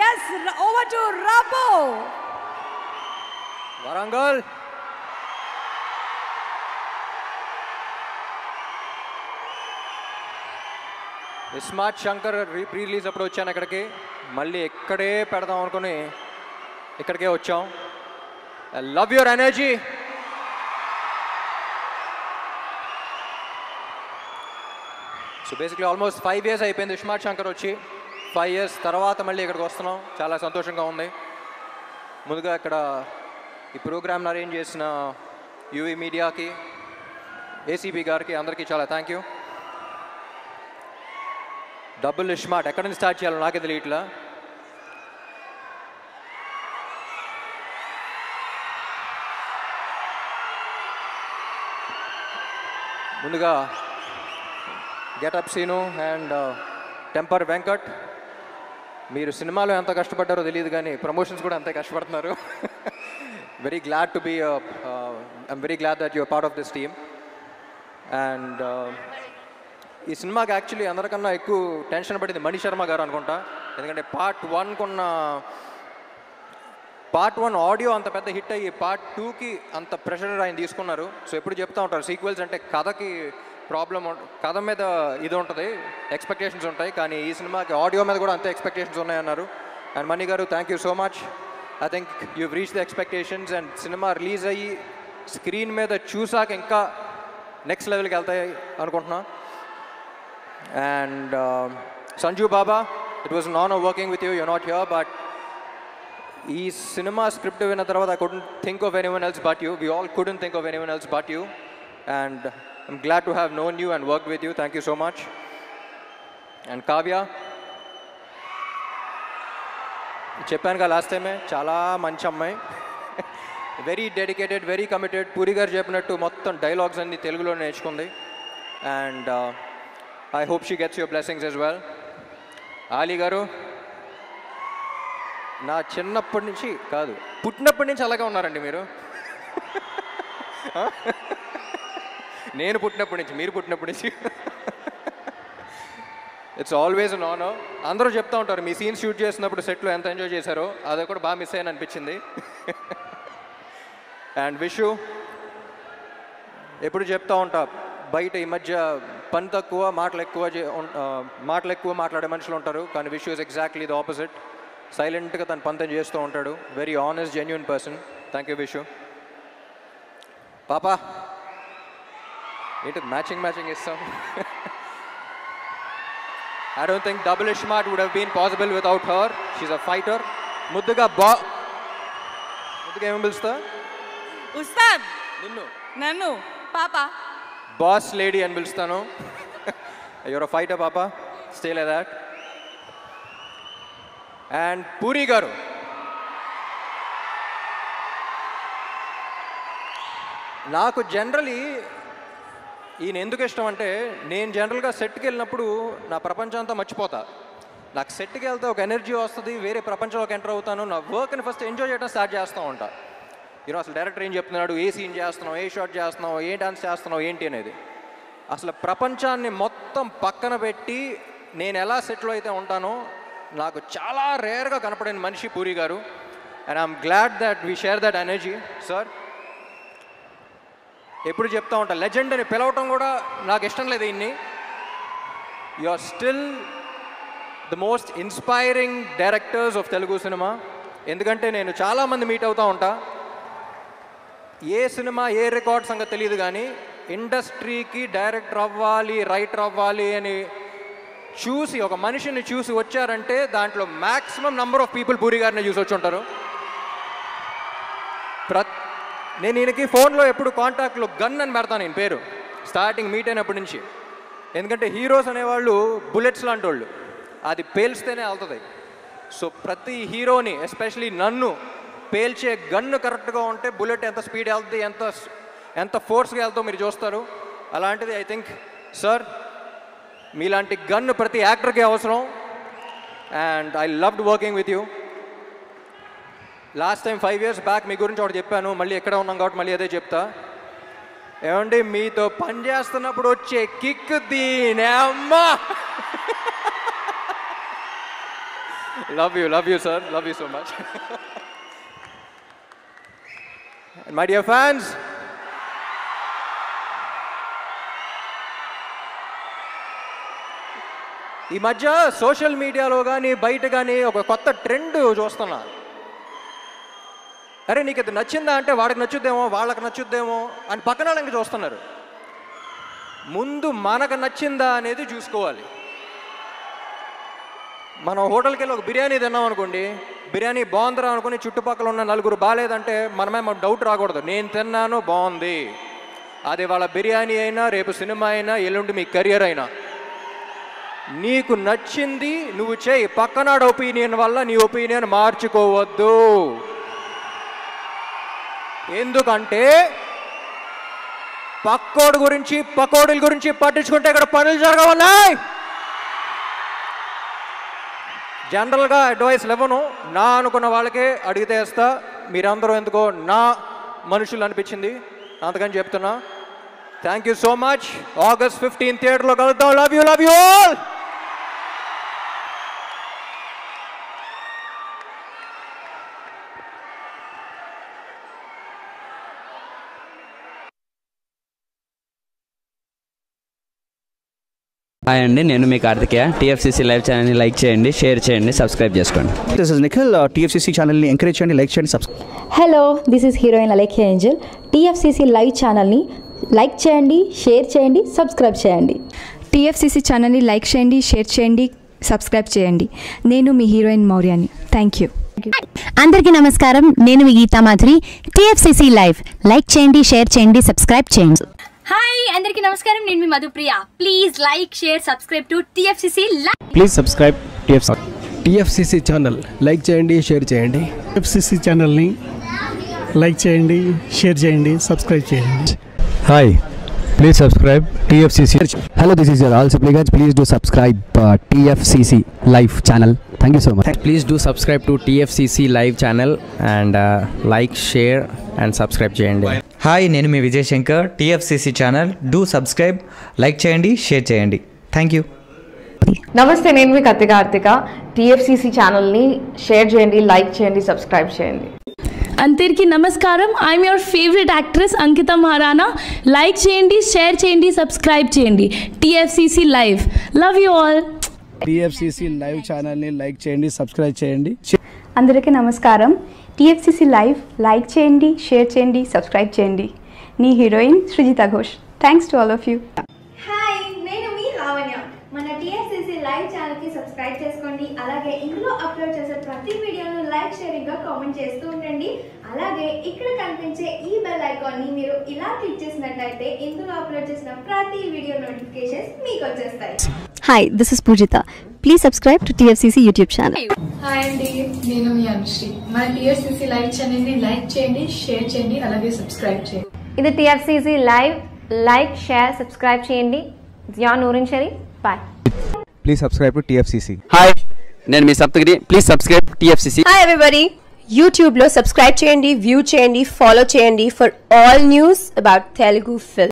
Yes, over to Rabu. Warangal. Smart Shankar pre release అప్పుడు వచ్చాను ఇక్కడికి, మళ్ళీ ఇక్కడే పెడదాం అనుకుని ఇక్కడికే వచ్చాం. I love your energy. So basically almost 5 years అయిపోయింది స్మార్ట్ శంకర్ వచ్చి. 5 years తర్వాత మళ్ళీ ఇక్కడికి వస్తున్నాం, చాలా సంతోషంగా ఉంది. ముందుగా ఇక్కడ ఈ ప్రోగ్రామ్ని అరేంజ్ చేసిన యూవీ మీడియాకి, ఏసీబీ గారికి, అందరికీ చాలా థ్యాంక్ యూ. డబుల్ స్మార్ట్ ఎక్కడి నుంచి స్టార్ట్ చేయాలో నాకే తెలియట్లా. ముందుగా getup Seenu and temper Venkat, మీరు సినిమాలో ఎంత కష్టపడ్డారో తెలియదు కానీ ప్రమోషన్స్ కూడా అంతే కష్టపడుతున్నారు. Very glad to be I'm very glad that your part of this team. And ఈ సినిమాకి యాక్చువల్లీ అందరికన్నా ఎక్కువ టెన్షన్ పడింది మణి శర్మ గారు అనుకుంటా. ఎందుకంటే పార్ట్ 1 ఆడియో అంత పెద్ద హిట్ అయ్యి పార్ట్ 2కి అంత ప్రెషర్ ఆయన తీసుకున్నారు. సో ఎప్పుడు చెప్తూ ఉంటారు సీక్వెల్స్ అంటే కథకి ప్రాబ్లం, కథ మీద ఇది ఉంటుంది, ఎక్స్పెక్టేషన్స్ ఉంటాయి, కానీ ఈ సినిమాకి ఆడియో మీద కూడా అంతే ఎక్స్పెక్టేషన్స్ ఉన్నాయన్నారు. అండ్ మణి గారు thank you so much. I think you reach the expectations. And cinema release అయ్యి స్క్రీన్ మీద చూసాక ఇంకా నెక్స్ట్ లెవెల్కి వెళ్తాయి అనుకుంటున్నా. And Sanju Baba, it was an honor working with you. You're not here, but ee cinema script vinna tarvata I couldn't think of anyone else but you. We all couldn't think of anyone else but you, and I'm glad to have known you and worked with you. Thank you so much. And Kavya, cheppanu ga last time chala manchi ammayi, very dedicated, very committed. Puri garu cheppinattu mottham dialogues anni telugulo నేర్చుకుంది. And I hope she gets your blessings as well. Ali garu, నా చిన్నప్పటి నుంచి కాదు పుట్టినప్పటి నుంచి అలాగే ఉన్నారండి మీరు. నేను పుట్టినప్పటి నుంచి, మీరు పుట్టినప్పటి నుంచి. It's always an honour. అందరూ చెప్తూ ఉంటారు మీ సీన్ షూట్ చేసినప్పుడు సెట్లో ఎంత ఎంజాయ్ చేశారో, అది కూడా బాగా మిస్ అయ్యాను అనిపించింది. అండ్ విషు, ఎప్పుడు చెప్తూ ఉంటా బయట ఈ మధ్య పని తక్కువ మాటలు ఎక్కువ మాట్లాడే మనుషులు ఉంటారు, కానీ Vishu is exactly the opposite. సైలెంట్గా తన పని చేస్తూ ఉంటాడు. Very honest, genuine person. Thank you Vishu. పాపా ఏంటి మ్యాచింగ్ ఇస్తాం. I don't think double smart would have been possible without her. She's a fighter. ముద్దుగా ఏమని పిలుస్తా? ఉస్తాద్. నన్ను పాప బాస్ లేడీ అని పిలుస్తాను. యువర్ అ ఫైటర్ పాప, stay like that. And puri గారు, నాకు జనరలీ ఈయన ఎందుకు ఇష్టం అంటే, నేను జనరల్గా సెట్కి వెళ్ళినప్పుడు నా ప్రపంచం అంతా మర్చిపోతా. నాకు సెట్కి వెళ్తే ఒక ఎనర్జీ వస్తుంది, వేరే ప్రపంచంలోకి ఎంటర్ అవుతాను. నా వర్క్ని ఫస్ట్ ఎంజాయ్ చేయడం స్టార్ట్ చేస్తూ ఉంటా. యూనో అసలు డైరెక్టర్ ఏం చెప్తున్నాడు, ఏ సీన్ చేస్తున్నావు, ఏ షాట్ చేస్తున్నావు, ఏ డాన్స్ చేస్తున్నావు ఏంటి అనేది. అసలు ప్రపంచాన్ని మొత్తం పక్కన పెట్టి నేను ఎలా సెట్లో అయితే ఉంటానో నాకు చాలా రేర్గా కనపడిన మనిషి పూరి గారు. And I'm glad that we share that energy. Sir ఎప్పుడు చెప్తా ఉంటా, లెజెండ్ అని పిలవటం కూడా నాకు ఇష్టం లేదు. ఇన్ని you are still the most inspiring directors of Telugu cinema. ఎందుకంటే నేను చాలామంది మీట్ అవుతూ ఉంటా, ఏ సినిమా ఏ రికార్డ్ సంగతి తెలియదు, కానీ ఇండస్ట్రీకి డైరెక్టర్ అవ్వాలి, రైటర్ అవ్వాలి అని చూసి ఒక మనిషిని చూసి వచ్చారంటే దాంట్లో maximum number of people puri గారిని చూసి వచ్చి ఉంటారు. నేను ఈయనకి ఫోన్లో ఎప్పుడు కాంటాక్ట్లో గన్ అని పెడతాను నేను పేరు, స్టార్టింగ్ మీట్ అయినప్పటి నుంచి. ఎందుకంటే హీరోస్ అనేవాళ్ళు బుల్లెట్స్ లాంటి వాళ్ళు, అది పేల్స్తేనే వెళ్తుంది. సో ప్రతి హీరోని, ఎస్పెషలీ నన్ను పేల్చే గన్ను కరెక్ట్గా ఉంటే బుల్లెట్ ఎంత స్పీడ్ వెళ్తుంది, ఎంత ఫోర్స్గా వెళ్తావు మీరు చూస్తారు. అలాంటిది ఐ థింక్ సార్ మీలాంటి గన్ను ప్రతి యాక్టర్కి అవసరం. And I loved working with you. Last time 5 years back మీ గురించి ఒకటి చెప్పాను, మళ్ళీ ఎక్కడ ఉన్నాం కాబట్టి మళ్ళీ అదే చెప్తా. ఏమండి మీతో పని చేస్తున్నప్పుడు వచ్చే కిక్ దీని అమ్మా. love you sir, love you so much. And my dear fans, ఈ మధ్య సోషల్ మీడియాలో కానీ బయట కానీ ఒక కొత్త ట్రెండ్ చూస్తున్నా. అరే నీకు ఇది నచ్చిందా అంటే వాడికి నచ్చుద్దేమో, వాళ్ళకి నచ్చుద్దేమో అని పక్కన వాళ్ళకి చూస్తున్నారు. ముందు మనకు నచ్చిందా అనేది చూసుకోవాలి. మనం హోటల్కి వెళ్ళి ఒక బిర్యానీ తిన్నాం అనుకోండి, బిర్యానీ బాగుందిరా అనుకుని చుట్టుపక్కల ఉన్న నలుగురు బాగాలేదంటే మనమే డౌట్ రాకూడదు. నేను తిన్నాను బాగుంది, అది వాళ్ళ బిర్యానీ అయినా, రేపు సినిమా అయినా, ఎల్లుండి మీ కెరియర్ అయినా, నీకు నచ్చింది నువ్వు చేయి. పక్కనాడు ఒపీనియన్ వల్ల నీ ఒపీనియన్ మార్చుకోవద్దు. ఎందుకంటే పక్కోడు గురించి పకోడీల గురించి పట్టించుకుంటే ఇక్కడ పనులు జరగవున్నాయి. జనరల్గా అడ్వైస్ ఇవ్వను, నా అనుకున్న వాళ్ళకే అడిగితే వేస్తా. మీరందరూ ఎందుకో నా మనుషులు అనిపించింది, అందుకని చెప్తున్నా. Thank you so much. August 15 థియేటర్లో కలుద్దాం. Love you all. హాయ్ అండి, నేను మీ కార్తికేయ. టీఎఫ్సీసీ లైవ్ ఛానల్ని లైక్ చేయండి, షేర్ చేయండి, సబ్స్క్రైబ్ చేసుకోండి. This is Nikhil. టీఎఫ్సీసీ ఛానల్ని ఎంకరేజ్ చేయండి, లైక్ చేయండి, subscribe. Hello, this is heroine Alekhya Angel. TFCC live ఛానల్ని లైక్ చేయండి, షేర్ చేయండి, సబ్స్క్రైబ్ చేయండి. టీఎఫ్సీసీ ఛానల్ని లైక్ చేయండి, షేర్ చేయండి, సబ్స్క్రైబ్ చేయండి. నేను మీ హీరోయిన్ మౌర్యాని. Thank you. అందరికీ నమస్కారం, నేను మీ Geetha Madhuri. TFCC live like చేయండి, షేర్ చేయండి, సబ్స్క్రైబ్ చేయండి. హాయ్ అందరికీ నమస్కారం, నేను మీ Madhupriya. Please like, share, subscribe to TFCC live. Please subscribe TFCC channel. Like చేయండి, షేర్ చేయండి. టీఎఫ్సీసీ ఛానల్ని లైక్ చేయండి, షేర్ చేయండి, సబ్స్క్రైబ్ చేయండి. Hi, please subscribe TFCC. Hello, this is your all సిప్లిగన్స్. Please do subscribe TFCC live channel. Thank you so much. Please do subscribe to TFCC live channel and like, share and subscribe చేయండి. హాయ్, నేను మీ Vijay Shankar. TFCC channel do subscribe, like చేయండి, share చేయండి. Thank you. నమస్తే, నేను మీ Karthika. TFCC ఛానల్ని share చేయండి, లైక్ చేయండి, సబ్స్క్రైబ్ చేయండి. అందరికీ నమస్కారం, I'm your favourite actress Ankita Maharana. Like చేయండి, షేర్ చేయండి, సబ్స్క్రైబ్ చేయండి. TFCC live. Love you all. TFCC live ఛానల్ని లైక్ చేయండి, సబ్స్క్రైబ్ చేయండి. అందరికీ నమస్కారం. టీఎఫ్సీసీ లైవ్ లైక్ చేయండి, షేర్ చేయండి, సబ్స్క్రైబ్ చేయండి. నీ heroine Srujitha Ghosh. Thanks to all of you. Hi, నేను మీ లావణ్య. మన టీఎఫ్సీసీ లైవ్ ఛానల్కి సబ్స్క్రైబ్ చేసుకోండి. అలాగే ఇందులో అప్లోడ్ చేసే ప్రతి వీడియోను లైక్, షేరింగ్గా కామెంట్ చేస్తూ ఉండండి. అలాగే ఇక్కడ కనిపించే ఈ బెల్ ఐకాన్ని మీరు ఇలా క్లిక్ చేసినట్లయితే ఇందులో అప్లోడ్ చేసిన ప్రతి వీడియో నోటిఫికేషన్స్ మీకు వచ్చేస్తాయి. Hi, this is Poojitha. Please subscribe to TFCC YouTube channel. Hi అండి, నేను మీ అనుశ్రీ. మన టీఎఫ్సీసీ లైవ్ ఛానల్ని లైక్ చేయండి, షేర్ చేయండి, అలాగే సబ్స్క్రైబ్ చేయండి. ఇది TFCC live. Like, share, subscribe చేయండి. Zia Noorin Shari. Bye. Please subscribe to TFCC. Hi, నేను మీ Saptagiri. Please subscribe TFCC. Hi everybody, యూట్యూబ్లో సబ్స్క్రైబ్ చేయండి, వ్యూ చేయండి, ఫాలో చేయండి for all news about Telugu film.